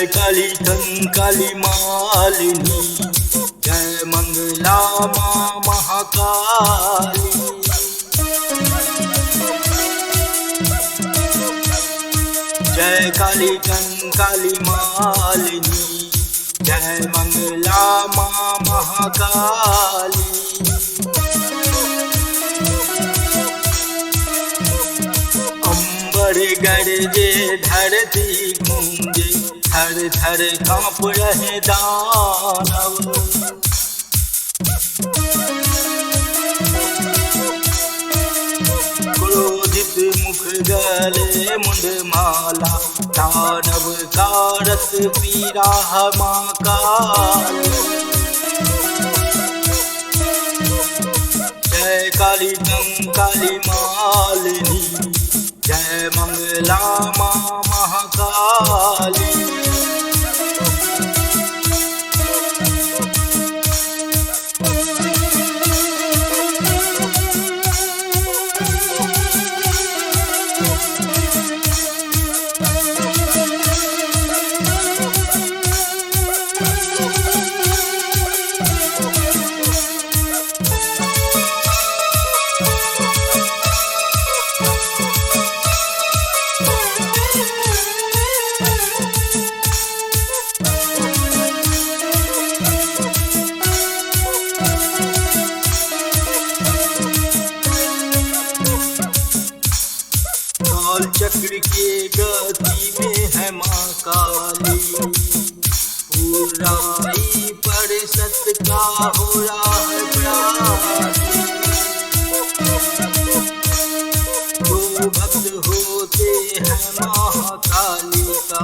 काली कंकाली मालिनी, जय मंगला माँ महाकाली। जय काली कंकाली मालिनी, जय मंगला माँ महाकाली। अंबर गरजे धरती गूंजे, थर थर कांप रहे दानव। क्रोधित मुख गले मुंडमाला, दानव का रस पीरा महाकाली। जय काली कंकाली मालिनी, जय मंगला माँ महाकाली। काल चक्र के गति में है माँ काली, बुराई पर सत्य का हो रहा है पराधी। जो भक्त होते हैं महाकाली का,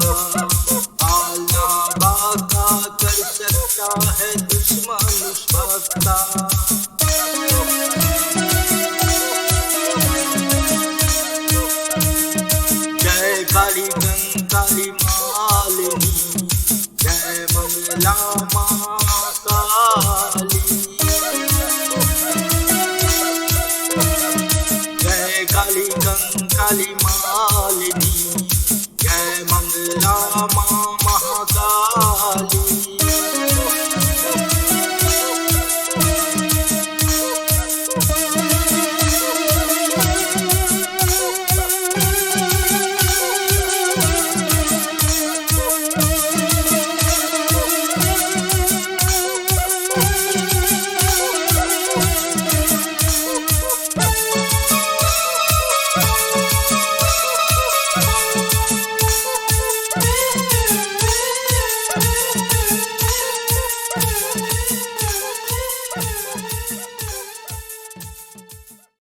पालना बाका कर सकता है दुश्मन भक्ता। जय काली कंकाली मालिनी, जय मंगला महाकाली। जय काली कंकाली मालिनी, जय मंगला महाकाली।